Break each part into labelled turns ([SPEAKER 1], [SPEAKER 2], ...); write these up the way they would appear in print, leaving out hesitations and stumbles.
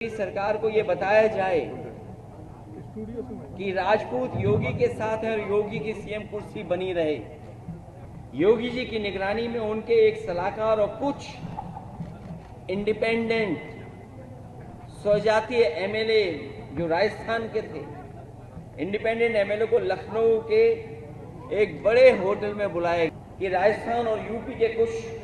[SPEAKER 1] सरकार को ये बताया जाए कि राजपूत योगी के साथ है और योगी की सीएम कुर्सी बनी रहे। योगी जी की निगरानी में उनके एक सलाहकार और कुछ इंडिपेंडेंट स्वजातीय एमएलए जो राजस्थान के थे, इंडिपेंडेंट एमएलए को लखनऊ के एक बड़े होटल में बुलाया कि राजस्थान और यूपी के कुछ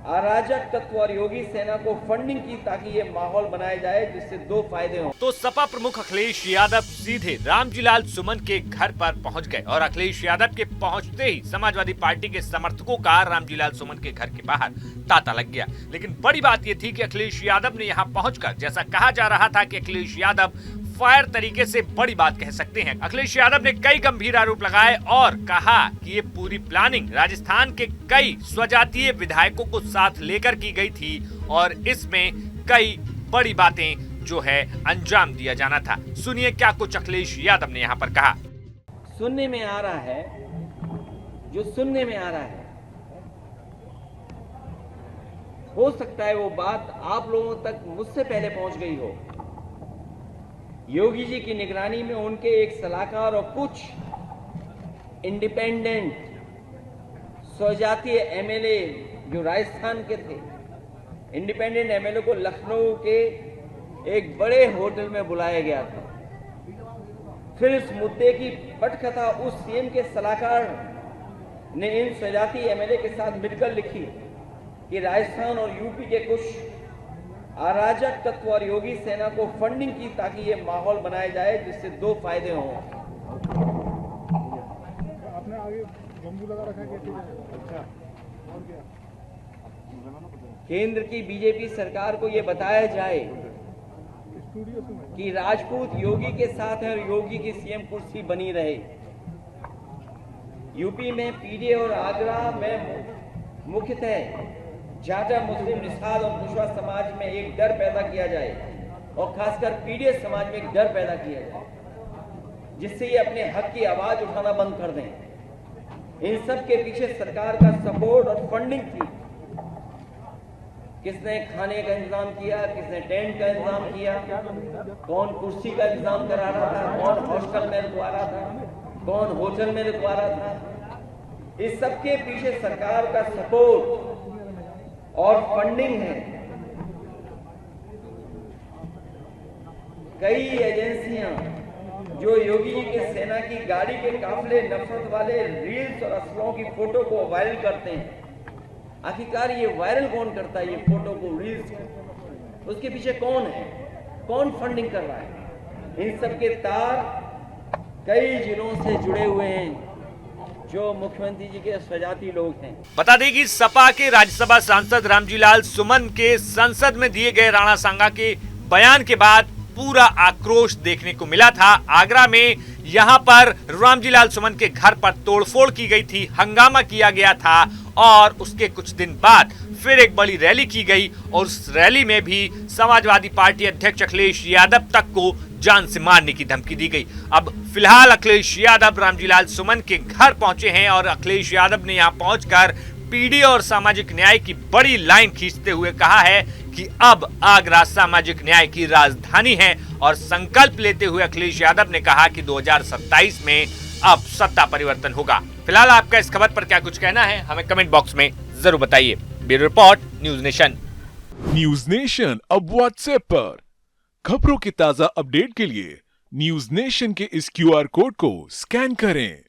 [SPEAKER 1] अराजक तत्व और योगी सेना को फंडिंग की ताकि ये माहौल बनाया जाए जिससे दो फायदे हों।
[SPEAKER 2] तो सपा प्रमुख अखिलेश यादव सीधे रामजीलाल सुमन के घर पर पहुंच गए और अखिलेश यादव के पहुंचते ही समाजवादी पार्टी के समर्थकों का रामजीलाल सुमन के घर के बाहर तांता लग गया। लेकिन बड़ी बात ये थी कि अखिलेश यादव ने यहाँ पहुंचकर, जैसा कहा जा रहा था कि अखिलेश यादव फायर तरीके से बड़ी बात कह सकते हैं, अखिलेश यादव ने कई गंभीर आरोप लगाए और कहा कि ये पूरी प्लानिंग राजस्थान के कई स्वजातीय विधायकों को साथ लेकर की गई थी और इसमें कई बड़ी बातें जो है अंजाम दिया जाना था। सुनिए क्या कुछ अखिलेश यादव ने यहाँ पर कहा।
[SPEAKER 1] सुनने में आ रहा है, जो सुनने में आ रहा है, हो सकता है वो बात आप लोगों तक मुझसे पहले पहुंच गई हो। योगी जी की निगरानी में उनके एक सलाहकार और कुछ इंडिपेंडेंट स्वजातीय एमएलए जो राजस्थान के थे, इंडिपेंडेंट एमएलए को लखनऊ के एक बड़े होटल में बुलाया गया था। फिर इस मुद्दे की पटकथा उस सीएम के सलाहकार ने इन स्वजातीय एमएलए के साथ मिलकर लिखी कि राजस्थान और यूपी के कुछ अराजक तत्व और योगी सेना को फंडिंग की ताकि ये माहौल बनाया जाए जिससे दो फायदे हों।
[SPEAKER 3] आपने आगे बम्बू लगा रखा है क्या? अच्छा, और क्या?
[SPEAKER 1] केंद्र की बीजेपी सरकार को ये बताया जाए कि राजपूत योगी के साथ है और योगी की सीएम कुर्सी बनी रहे। यूपी में पीडीए और आगरा में मुख्यतः जाटा मुस्लिम निषाद और कुशवा समाज में एक डर पैदा किया जाए और खासकर पीडीए समाज में एक डर पैदा किया जाए जिससे ये अपने हक की आवाज उठाना बंद कर दें। इन सब के पीछे सरकार का सपोर्ट और फंडिंग थी। किसने खाने का इंतजाम किया, किसने टेंट का इंतजाम किया, कौन कुर्सी का इंतजाम करा रहा था, कौन हॉस्टल में रुकवा रहा था, कौन होटल में रुकवा रहा था। इस सब के पीछे सरकार का सपोर्ट और फंडिंग है। कई एजेंसियां जो योगी जी के सेना की गाड़ी के काफले नफरत वाले रील्स और असलों की फोटो को वायरल करते हैं। आखिरकार ये वायरल कौन करता है, ये फोटो को, रील्स को? उसके पीछे कौन है, कौन फंडिंग कर रहा है? इन सब के तार कई जिलों से जुड़े हुए हैं जो मुख्यमंत्री जी के स्वजाती लोग हैं।
[SPEAKER 2] बता दें कि सपा के राज्यसभा सांसद रामजीलाल सुमन के संसद में दिए गए राणा सांगा के बयान के बाद पूरा आक्रोश देखने को मिला था। आगरा में यहाँ पर रामजीलाल सुमन के घर पर तोड़फोड़ की गई थी, हंगामा किया गया था और उसके कुछ दिन बाद फिर एक बड़ी रैली की गई और उस रैली में भी समाजवादी पार्टी अध्यक्ष अखिलेश यादव तक को जान से मारने की धमकी दी गई। अब फिलहाल अखिलेश यादव रामजीलाल सुमन के घर पहुंचे हैं और अखिलेश यादव ने यहां पहुंचकर पीडी और सामाजिक न्याय की बड़ी लाइन खींचते हुए कहा है कि अब आगरा सामाजिक न्याय की राजधानी है और संकल्प लेते हुए अखिलेश यादव ने कहा कि 2027 में अब सत्ता परिवर्तन होगा। फिलहाल आपका इस खबर पर क्या कुछ कहना है, हमें कमेंट बॉक्स में जरूर बताइए। Bureau report, news nation.
[SPEAKER 4] News nation अब व्हाट्सएप पर खबरों की ताजा अपडेट के लिए न्यूज नेशन के इस क्यूआर कोड को स्कैन करें।